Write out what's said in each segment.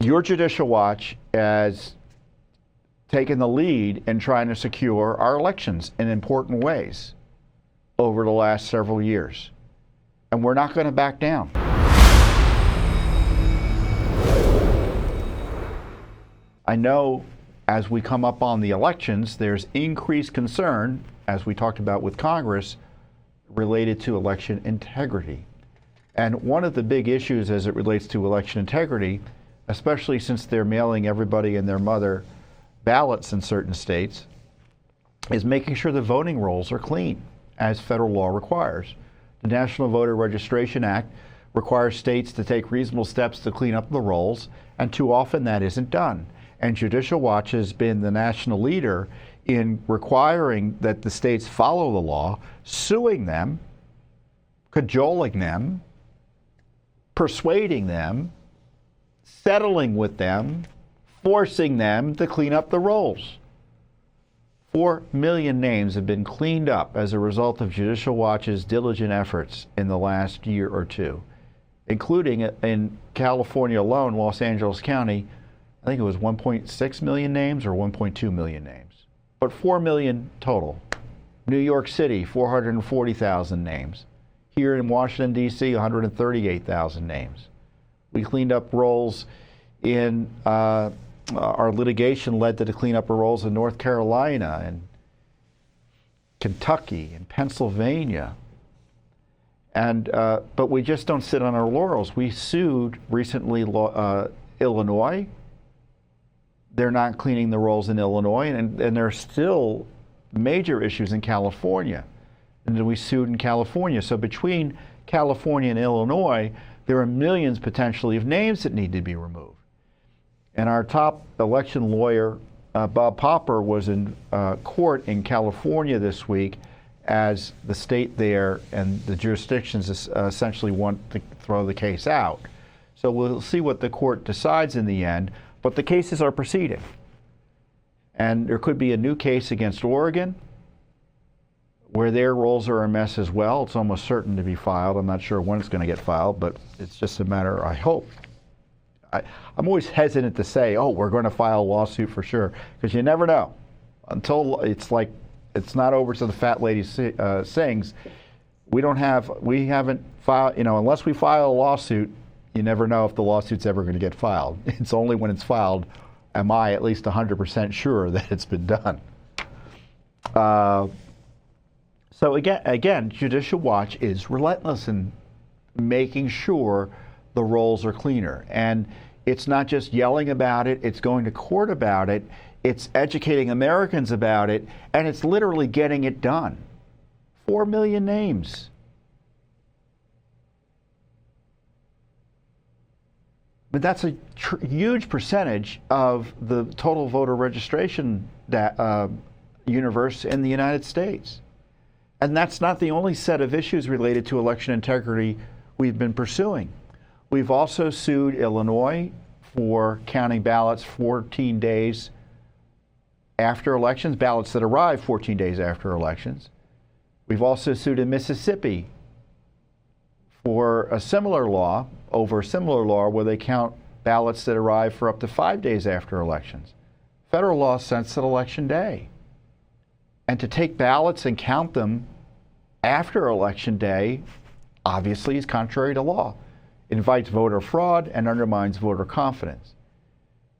your Judicial Watch has taken the lead in trying to secure our elections in important ways over the last several years. And we're not going to back down. I know as we come up on the elections, there's increased concern, as we talked about with Congress, related to election integrity. And one of the big issues as it relates to election integrity, especially since they're mailing everybody and their mother ballots in certain states, is making sure the voting rolls are clean, as federal law requires. The National Voter Registration Act requires states to take reasonable steps to clean up the rolls, and too often that isn't done. And Judicial Watch has been the national leader in requiring that the states follow the law, suing them, cajoling them, persuading them, settling with them, forcing them to clean up the rolls. 4 million names have been cleaned up as a result of Judicial Watch's diligent efforts in the last year or two, including in California alone, Los Angeles County, I think it was 1.6 million names or 1.2 million names, but 4 million total. New York City, 440,000 names. Here in Washington, D.C., 138,000 names. We cleaned up rolls in our litigation led to the cleanup of rolls in North Carolina and Kentucky and Pennsylvania. And but we just don't sit on our laurels. We sued recently Illinois. They're not cleaning the rolls in Illinois, and there are still major issues in California. And then we sued in California. So between California and Illinois, there are millions potentially of names that need to be removed. And our top election lawyer, Bob Popper, was in court in California this week as the state there and the jurisdictions essentially want to throw the case out. So we'll see what the court decides in the end, but the cases are proceeding. And there could be a new case against Oregon where their rolls are a mess as well. It's almost certain to be filed. I'm not sure when it's going to get filed, but it's just a matter, I hope. I'm always hesitant to say, oh, we're going to file a lawsuit for sure, because you never know. Until it's like, it's not over to the fat lady sings. We haven't filed, unless we file a lawsuit, you never know if the lawsuit's ever going to get filed. It's only when it's filed am I at least 100% sure that it's been done. So again, Judicial Watch is relentless in making sure the rolls are cleaner. And it's not just yelling about it, it's going to court about it, it's educating Americans about it, and it's literally getting it done. 4 million names. But that's a huge percentage of the total voter registration universe in the United States. And that's not the only set of issues related to election integrity we've been pursuing. We've also sued Illinois for counting ballots 14 days after elections, ballots that arrive 14 days after elections. We've also sued in Mississippi for a similar law, over a similar law where they count ballots that arrive for up to 5 days after elections. Federal law sets at election day. And to take ballots and count them after election day obviously is contrary to law. It invites voter fraud and undermines voter confidence.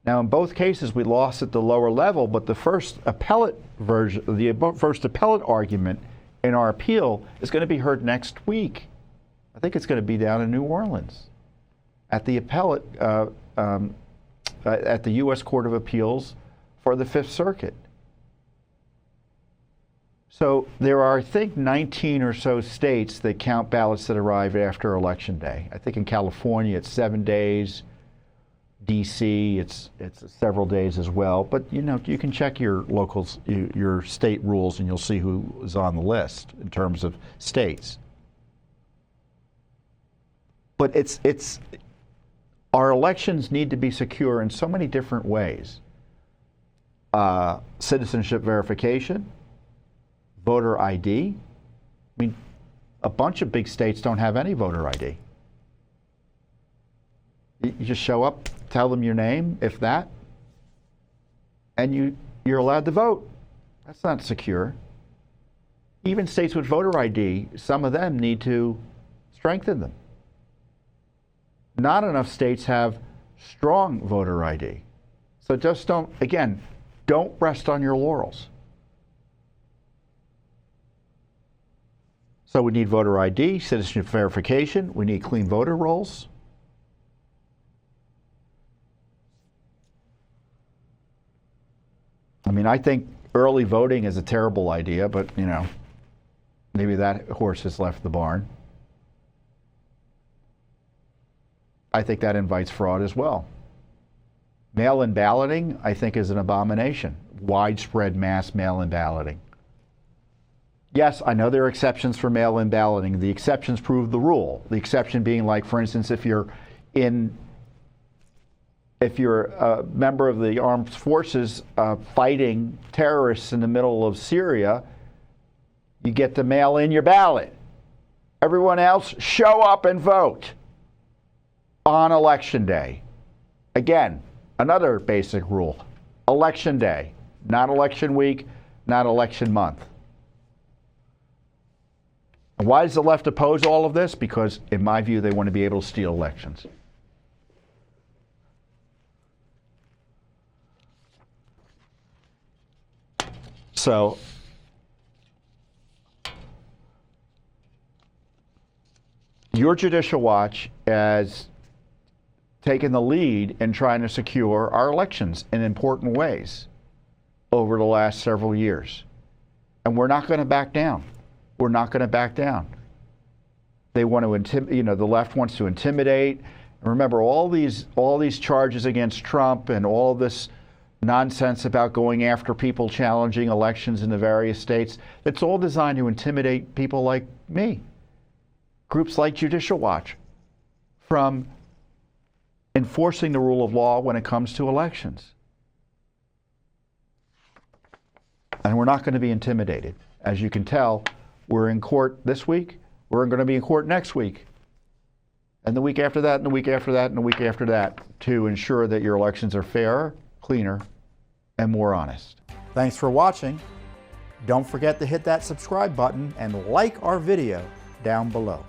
Now, in both cases, we lost at the lower level, but the first appellate argument in our appeal is going to be heard next week. I think it's going to be down in New Orleans at the at the U.S. Court of Appeals for the Fifth Circuit. So there are, I think, 19 or so states that count ballots that arrive after Election Day. I think in California it's 7 days. D.C. it's several days as well. But you can check your locals, your state rules, and you'll see who is on the list in terms of states. But our elections need to be secure in so many different ways. Citizenship verification, voter ID. I mean, a bunch of big states don't have any voter ID. You just show up tell them your name, if that, and you're allowed to vote. That's not secure. Even states with voter ID, some of them need to strengthen them. Not enough states have strong voter ID. So just don't rest on your laurels. So we need voter ID, citizenship verification, we need clean voter rolls. I mean, I think early voting is a terrible idea, but, you know, maybe that horse has left the barn. I think that invites fraud as well. Mail-in balloting, I think, is an abomination. Widespread mass mail-in balloting. Yes, I know there are exceptions for mail-in balloting. The exceptions prove the rule. The exception being, like, for instance, if you're a member of the armed forces fighting terrorists in the middle of Syria, you get to mail in your ballot. Everyone else, show up and vote on Election Day. Again, another basic rule. Election Day, not election week, not election month. And why does the left oppose all of this? Because, in my view, they want to be able to steal elections. So, your Judicial Watch has taken the lead in trying to secure our elections in important ways over the last several years. And we're not going to back down. We're not going to back down. They want to the left wants to intimidate. And remember, all these charges against Trump and all this nonsense about going after people challenging elections in the various states, it's all designed to intimidate people like me, groups like Judicial Watch, from enforcing the rule of law when it comes to elections. And we're not going to be intimidated. As you can tell, we're in court this week, we're going to be in court next week, and the week after that, and the week after that, and the week after that, to ensure that your elections are fairer, cleaner, and more honest. Thanks for watching. Don't forget to hit that subscribe button and like our video down below.